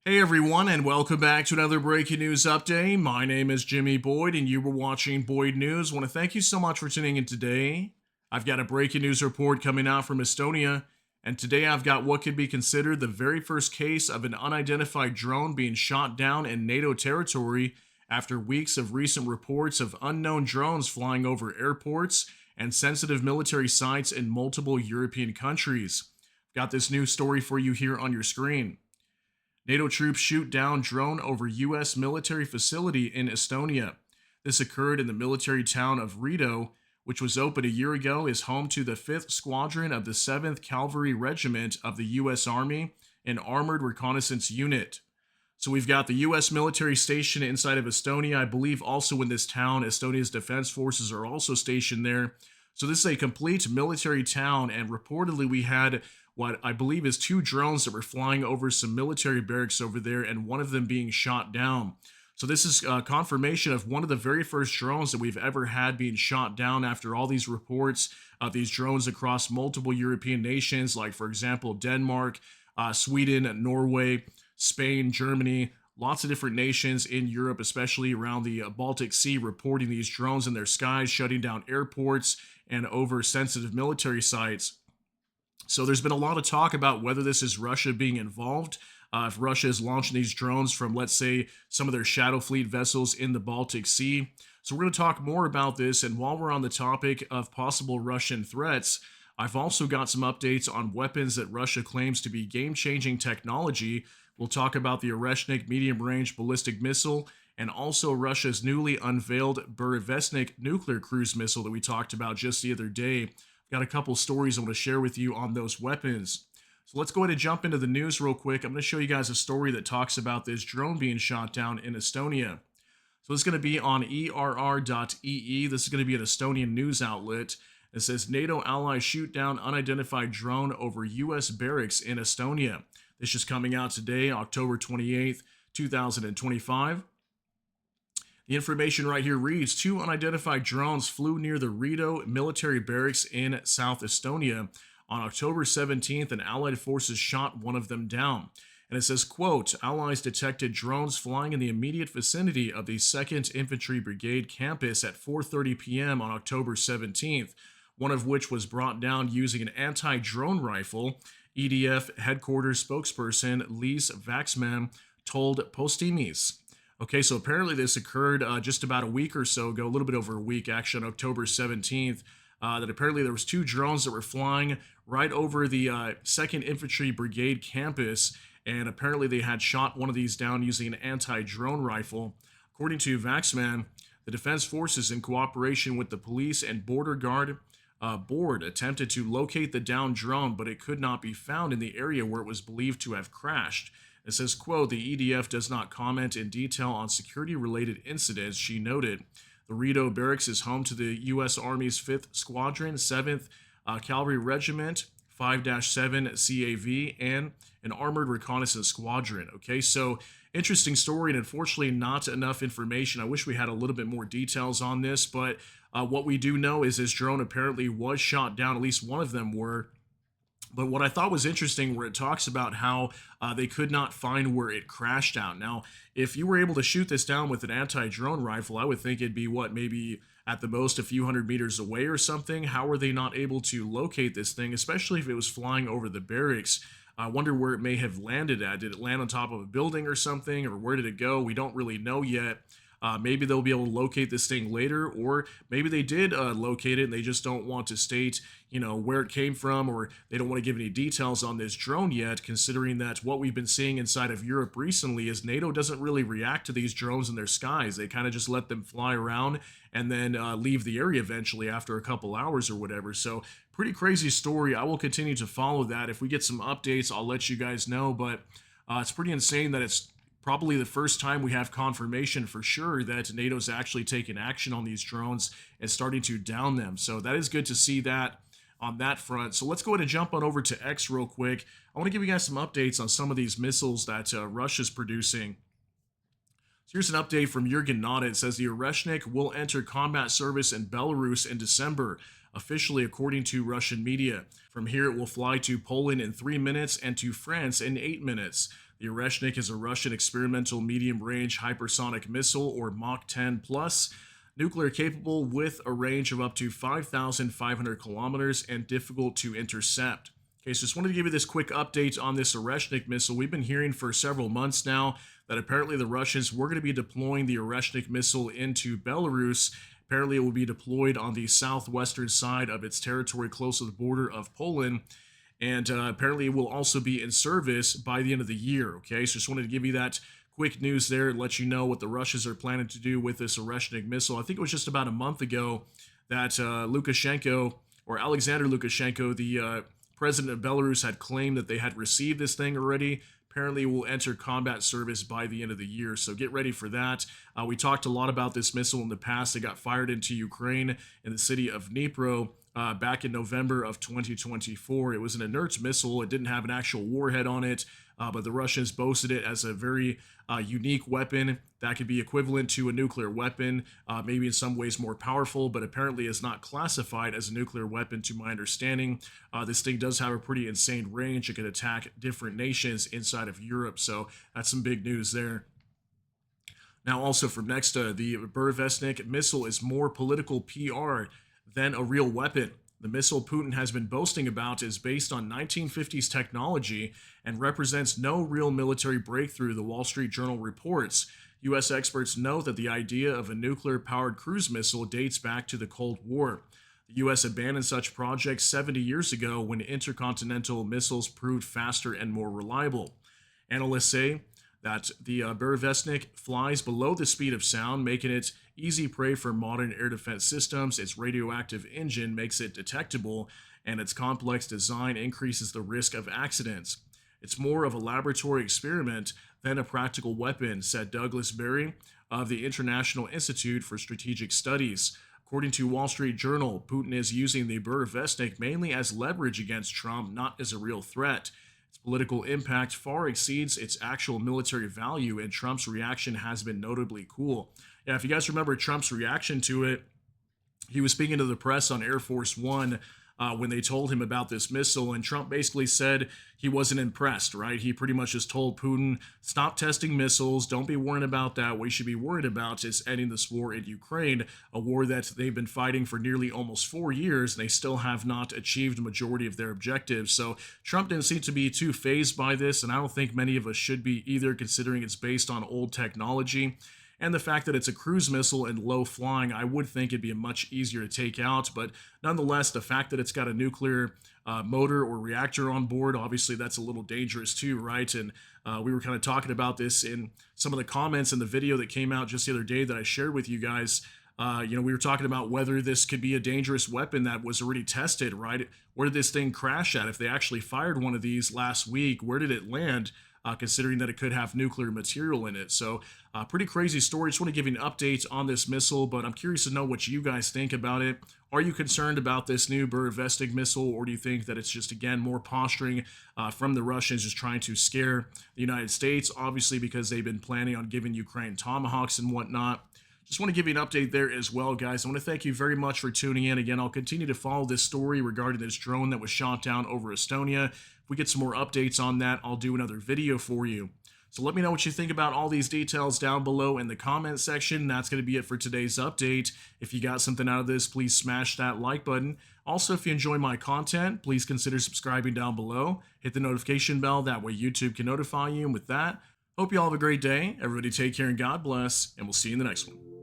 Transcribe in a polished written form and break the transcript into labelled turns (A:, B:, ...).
A: Hey everyone, and welcome back to another breaking news update. My name is Jimmy Boyd, and you were watching Boyd News. I want to thank you so much for tuning in today. I've got a breaking news report coming out from Estonia, and today I've got what could be considered the very first case of an unidentified drone being shot down in Nato territory after weeks of recent reports of unknown drones flying over airports and sensitive military sites in multiple European countries. I've got this news story for you here on your screen. NATO troops shoot down drone over U.S. military facility in Estonia. This occurred in the military town of Reedo, which was opened a year ago, is home to the 5th Squadron of the 7th Cavalry Regiment of the U.S. Army, an armored reconnaissance unit. So we've got the U.S. military station inside of Estonia. I believe also in this town, Estonia's defense forces are also stationed there. So this is a complete military town, and reportedly we had what I believe is two drones that were flying over some military barracks over there, and one of them being shot down. So this is confirmation of one of the very first drones that we've ever had being shot down after all these reports of these drones across multiple European nations, like for example Denmark, Sweden, Norway, Spain, Germany. Lots of different nations in Europe, especially around the Baltic Sea, reporting these drones in their skies, shutting down airports and over sensitive military sites. So there's been a lot of talk about whether this is Russia being involved. If Russia is launching these drones from, let's say, some of their Shadow Fleet vessels in the Baltic Sea. So we're going to talk more about this. And while we're on the topic of possible Russian threats, I've also got some updates on weapons that Russia claims to be game-changing technology. We'll talk about the Oreshnik medium-range ballistic missile and also Russia's newly unveiled Burevestnik nuclear cruise missile that we talked about just the other day. Got a couple stories I want to share with you on those weapons. So let's go ahead and jump into the news real quick. I'm going to show you guys a story that talks about this drone being shot down in Estonia. So it's going to be on err.ee. This is going to be an Estonian news outlet. It says NATO allies shoot down unidentified drone over U.S. barracks in Estonia. This is coming out today, October 28th, 2025. The information right here reads, two unidentified drones flew near the Reedo military barracks in South Estonia. On October 17th, and Allied forces shot one of them down. And it says, quote, Allies detected drones flying in the immediate vicinity of the 2nd Infantry Brigade campus at 4:30 p.m. on October 17th, one of which was brought down using an anti-drone rifle. EDF headquarters spokesperson Lise Vaxman told Postimis. Okay, so apparently this occurred just about a week or so ago, a little bit over a week, actually, on October 17th, that apparently there was two drones that were flying right over the 2nd Infantry Brigade campus, and apparently they had shot one of these down using an anti-drone rifle. According to Vaxman, the Defense Forces, in cooperation with the police and border guard board, attempted to locate the downed drone, but it could not be found in the area where it was believed to have crashed. It says, quote, the EDF does not comment in detail on security-related incidents, she noted. The Reedo Barracks is home to the U.S. Army's 5th Squadron, 7th Cavalry Regiment, 5-7 CAV, and an Armored Reconnaissance Squadron. Okay, so interesting story, and unfortunately not enough information. I wish we had a little bit more details on this, but what we do know is this drone apparently was shot down, at least one of them were. But what I thought was interesting, where it talks about how they could not find where it crashed out. Now, if you were able to shoot this down with an anti-drone rifle, I would think it'd be, what, maybe at the most a few hundred meters away or something. How were they not able to locate this thing, especially if it was flying over the barracks? I wonder where it may have landed at. Did it land on top of a building or something, or where did it go? We don't really know yet. Maybe they'll be able to locate this thing later, or maybe they did locate it and they just don't want to state, where it came from, or they don't want to give any details on this drone yet, considering that what we've been seeing inside of Europe recently is NATO doesn't really react to these drones in their skies. They kind of just let them fly around and then leave the area eventually after a couple hours or whatever. So pretty crazy story. I will continue to follow that. If we get some updates, I'll let you guys know, but it's pretty insane that it's probably the first time we have confirmation for sure that NATO's actually taken action on these drones and starting to down them. So that is good to see that on that front. So let's go ahead and jump on over to X real quick. I want to give you guys some updates on some of these missiles that Russia's producing. So here's an update from Jurgen Nato. It says the Oreshnik will enter combat service in Belarus in December, officially according to Russian media. From here, it will fly to Poland in 3 minutes and to France in 8 minutes. The Oreshnik is a Russian experimental medium-range hypersonic missile, or Mach 10 plus, nuclear capable with a range of up to 5,500 kilometers and difficult to intercept. Okay, so just wanted to give you this quick update on this Oreshnik missile. We've been hearing for several months now that apparently the Russians were going to be deploying the Oreshnik missile into Belarus. Apparently, it will be deployed on the southwestern side of its territory close to the border of Poland. And apparently, it will also be in service by the end of the year. Okay, so just wanted to give you that quick news there and let you know what the Russians are planning to do with this Oreshnik missile. I think it was just about a month ago that Lukashenko, or Alexander Lukashenko, the president of Belarus, had claimed that they had received this thing already. Apparently, it will enter combat service by the end of the year, so get ready for that. We talked a lot about this missile in the past. It got fired into Ukraine in the city of Dnipro back in November of 2024. It was an inert missile. It didn't have an actual warhead on it, but the Russians boasted it as a very unique weapon that could be equivalent to a nuclear weapon, maybe in some ways more powerful, but apparently is not classified as a nuclear weapon to my understanding. This thing does have a pretty insane range. It can attack different nations inside of Europe, so that's some big news there. Now, also from next, the Burevestnik missile is more political PR than a real weapon. The missile Putin has been boasting about is based on 1950s technology and represents no real military breakthrough, the Wall Street Journal reports. U.S. experts note that the idea of a nuclear-powered cruise missile dates back to the Cold War. The U.S. abandoned such projects 70 years ago when intercontinental missiles proved faster and more reliable. Analysts say that the Burevestnik flies below the speed of sound, making it easy prey for modern air defense systems. Its radioactive engine makes it detectable, and its complex design increases the risk of accidents. It's more of a laboratory experiment than a practical weapon, said Douglas Berry of the International Institute for Strategic Studies. According to Wall Street Journal, Putin is using the Burevestnik mainly as leverage against Trump, not as a real threat. Its political impact far exceeds its actual military value, and Trump's reaction has been notably cool. Yeah, if you guys remember Trump's reaction to it, he was speaking to the press on Air Force One when they told him about this missile, and Trump basically said he wasn't impressed, right? He pretty much just told Putin, stop testing missiles, don't be worried about that. What you should be worried about is ending this war in Ukraine, a war that they've been fighting for nearly almost 4 years, and they still have not achieved a majority of their objectives. So Trump didn't seem to be too fazed by this, and I don't think many of us should be either, considering it's based on old technology. And the fact that it's a cruise missile and low flying, I would think it'd be much easier to take out. But nonetheless, the fact that it's got a nuclear motor or reactor on board, obviously that's a little dangerous too, right? And we were kind of talking about this in some of the comments in the video that came out just the other day that I shared with you guys. We were talking about whether this could be a dangerous weapon that was already tested, right? Where did this thing crash at? If they actually fired one of these last week, where did it land? Considering that it could have nuclear material in it. So pretty crazy story. Just want to give you an update on this missile, but I'm curious to know what you guys think about it. Are you concerned about this new Burevestnik missile, or do you think that it's just, again, more posturing from the Russians just trying to scare the United States, obviously because they've been planning on giving Ukraine Tomahawks and whatnot? Just want to give you an update there as well, guys. I want to thank you very much for tuning in. Again, I'll continue to follow this story regarding this drone that was shot down over Estonia. If we get some more updates on that, I'll do another video for you. So let me know what you think about all these details down below in the comment section. That's going to be it for today's update. If you got something out of this, please smash that like button. Also, if you enjoy my content, please consider subscribing down below. Hit the notification bell. That way YouTube can notify you. And with that, hope you all have a great day. Everybody take care and God bless. And we'll see you in the next one.